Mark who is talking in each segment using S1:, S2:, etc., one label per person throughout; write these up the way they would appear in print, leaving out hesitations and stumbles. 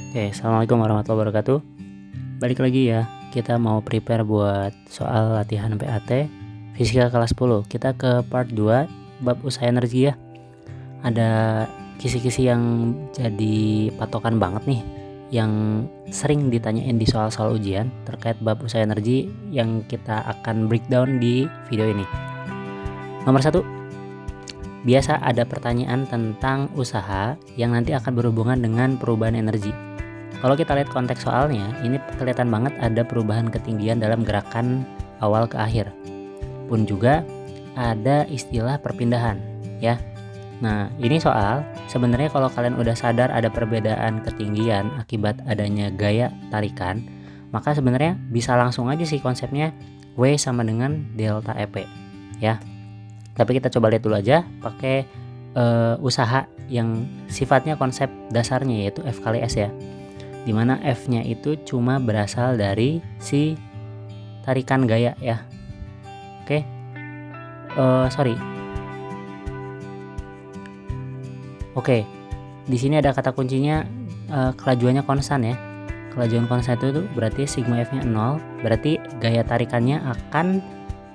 S1: Oke, assalamualaikum warahmatullahi wabarakatuh. Balik lagi ya, kita mau prepare buat soal latihan PAT Fisika kelas 10. Kita ke part 2 bab usaha energi ya. Ada kisi-kisi yang jadi patokan banget nih, yang sering ditanyain di soal-soal ujian terkait bab usaha energi yang kita akan breakdown di video ini. Nomor 1, biasa ada pertanyaan tentang usaha yang nanti akan berhubungan dengan perubahan energi. Kalau kita lihat konteks soalnya, ini kelihatan banget ada perubahan ketinggian dalam gerakan awal ke akhir. Pun juga ada istilah perpindahan ya. Nah, ini soal sebenarnya kalau kalian udah sadar ada perbedaan ketinggian akibat adanya gaya tarikan, maka sebenarnya bisa langsung aja sih konsepnya W sama dengan delta EP ya. Tapi kita coba lihat dulu aja pakai usaha yang sifatnya konsep dasarnya yaitu F kali S ya, dimana F-nya itu cuma berasal dari si tarikan gaya ya. Oke, Oke, di sini ada kata kuncinya kelajuannya konstan ya. Kelajuan konstan itu berarti sigma F-nya 0, berarti gaya tarikannya akan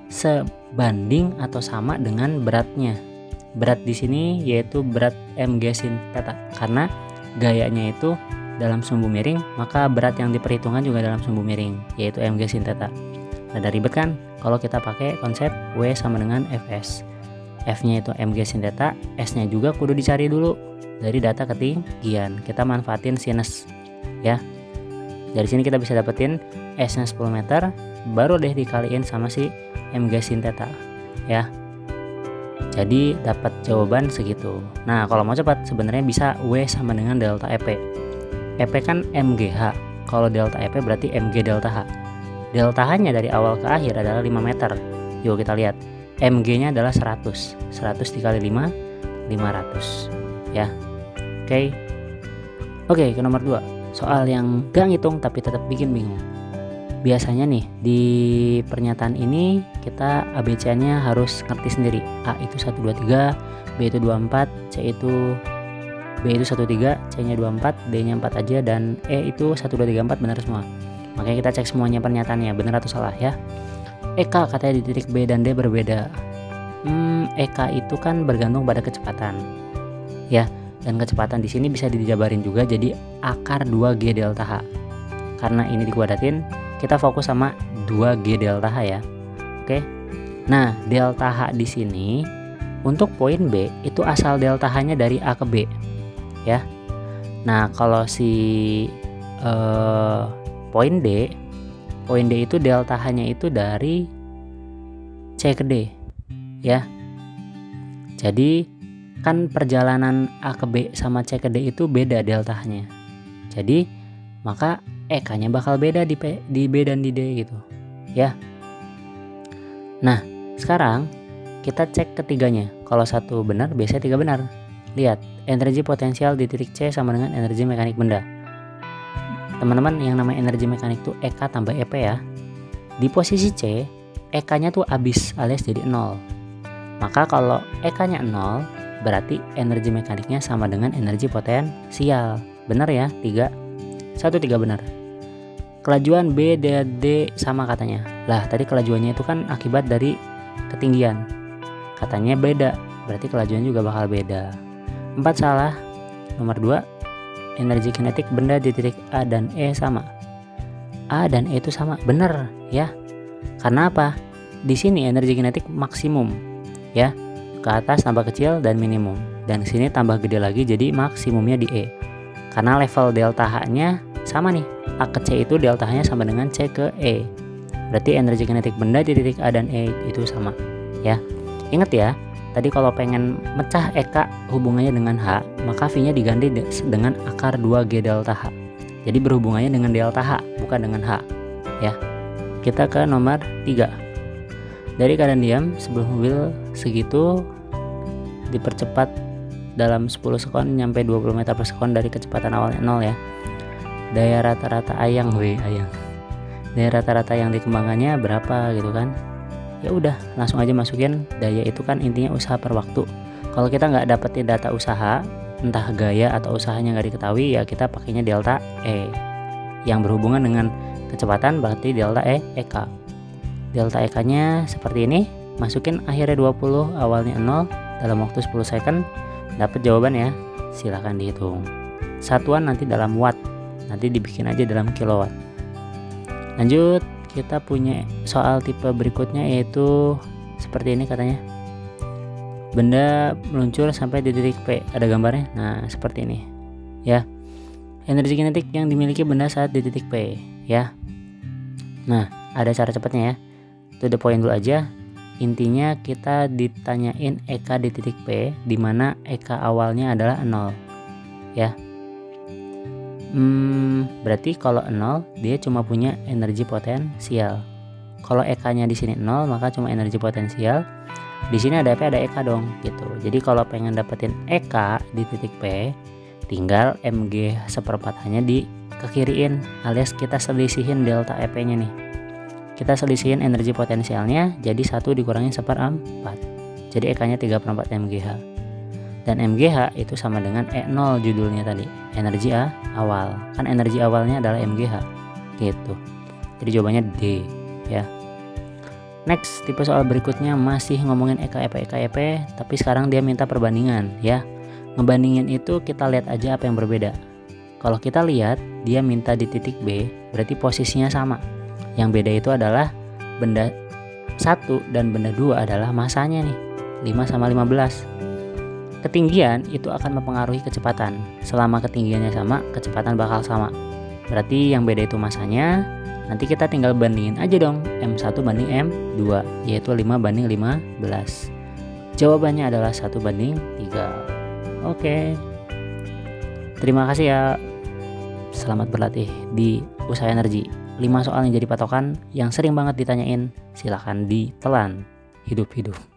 S1: sebanding atau sama dengan beratnya. Berat di sini yaitu berat mg sin theta, karena gayanya itu dalam sumbu miring, maka berat yang diperhitungkan juga dalam sumbu miring, yaitu mg sin theta. Rada ribet kan kalau kita pakai konsep W sama dengan Fs. F-nya itu mg sin theta, S-nya juga kudu dicari dulu dari data ketinggian. Kita manfaatin sinus ya. Dari sini kita bisa dapetin S-nya 10 meter, baru deh dikaliin sama si mg sin theta ya. Jadi dapat jawaban segitu. Nah, kalau mau cepat sebenarnya bisa W sama dengan delta EP. EP kan MGH, kalau delta EP berarti MG delta H. Delta H-nya dari awal ke akhir adalah 5 meter. Yuk kita lihat, MG-nya adalah 100. 100 dikali 5, 500 ya. Oke, ke nomor 2. Soal yang gak ngitung tapi tetap bikin bingung. Biasanya nih di pernyataan ini kita ABC-nya harus ngerti sendiri. A itu 1, 2, 3, B itu 24, C itu B itu 1, 3, C-nya 24, D-nya 4 aja, dan E itu 1, 2, 3, 4 benar semua. Makanya kita cek semuanya pernyataannya benar atau salah ya. EK katanya di titik B dan D berbeda. EK itu kan bergantung pada kecepatan ya, dan kecepatan di sini bisa dijabarin juga jadi akar 2G delta H. Karena ini dikuadratin, kita fokus sama 2G delta H ya. Oke. Nah, delta H di sini untuk poin B itu asal delta H-nya dari A ke B ya. Nah, kalau si poin D itu delta H-nya itu dari C ke D ya. Jadi kan perjalanan A ke B sama C ke D itu beda delta H-nya. Jadi maka EK-nya bakal beda di B dan di D gitu ya. Nah, sekarang kita cek ketiganya. Kalau satu benar, biasanya 3 benar. Lihat, energi potensial di titik C sama dengan energi mekanik benda. Teman-teman, yang namanya energi mekanik tuh EK tambah EP ya. Di posisi C, EK-nya tuh habis alias jadi 0. Maka kalau EK-nya 0, berarti energi mekaniknya sama dengan energi potensial. Benar ya? 3 benar. Kelajuan B dan D sama katanya. Lah, tadi kelajuannya itu kan akibat dari ketinggian. Katanya beda, berarti kelajuan juga bakal beda. 4 salah. Nomor 2, energi kinetik benda di titik A dan E sama. A dan E itu sama, bener ya. Karena apa? Di sini energi kinetik maksimum ya. Ke atas tambah kecil dan minimum. Dan di sini tambah gede lagi jadi maksimumnya di E. Karena level delta H-nya sama nih. A ke C itu delta H-nya sama dengan C ke E. Berarti energi kinetik benda di titik A dan E itu sama ya. Ingat ya, tadi kalau pengen mecah EK hubungannya dengan H, maka V-nya diganti dengan akar 2G delta H. Jadi berhubungannya dengan delta H, bukan dengan H ya. Kita ke nomor 3. Dari keadaan diam sebelum mobil segitu dipercepat dalam 10 sekon nyampe 20 meter per sekon dari kecepatan awalnya 0 ya. Daya rata-rata ayang. Daya rata-rata yang dikembangkannya berapa gitu kan. Ya udah, langsung aja masukin daya itu kan intinya usaha per waktu. Kalau kita nggak dapetin data usaha, entah gaya atau usahanya nggak diketahui, ya kita pakainya delta E. Yang berhubungan dengan kecepatan berarti delta EK. Delta EK nya seperti ini, masukin akhirnya 20, awalnya 0, dalam waktu 10 second dapat jawaban ya. Silahkan dihitung. Satuan nanti dalam watt, nanti dibikin aja dalam kilowatt. Lanjut, kita punya soal tipe berikutnya, yaitu seperti ini katanya. Benda meluncur sampai di titik P, ada gambarnya. Nah, seperti ini ya. Energi kinetik yang dimiliki benda saat di titik P ya. Nah, ada cara cepatnya ya. To the point dulu aja. Intinya kita ditanyain EK di titik P, di mana EK awalnya adalah 0 ya. Berarti kalau 0 dia cuma punya energi potensial. Kalau EK-nya di sini 0, maka cuma energi potensial. Di sini ada P, ada EK dong gitu. Jadi kalau pengen dapetin EK di titik P, tinggal MG seperempatnya di kekiriin, alias kita selisihin delta EP-nya nih. Kita selisihin energi potensialnya, jadi 1 dikurangin 1/4. Jadi EK-nya 3/4 MGH. Dan MGH itu sama dengan E0 judulnya tadi, energi awal. Kan energi awalnya adalah MGH gitu. Jadi jawabannya D ya. Next, tipe soal berikutnya masih ngomongin EK, EP, tapi sekarang dia minta perbandingan ya. Ngebandingin itu kita lihat aja apa yang berbeda. Kalau kita lihat dia minta di titik B, berarti posisinya sama. Yang beda itu adalah benda 1 dan benda 2 adalah masanya nih, 5 sama 15. Ketinggian itu akan mempengaruhi kecepatan. Selama ketinggiannya sama, kecepatan bakal sama. Berarti yang beda itu masanya. Nanti kita tinggal bandingin aja dong, M1 banding M2, yaitu 5/15. Jawabannya adalah 1/3. Oke. Terima kasih ya. Selamat berlatih di usaha energi. 5 soal yang jadi patokan yang sering banget ditanyain, silahkan ditelan. Hidup-hidup.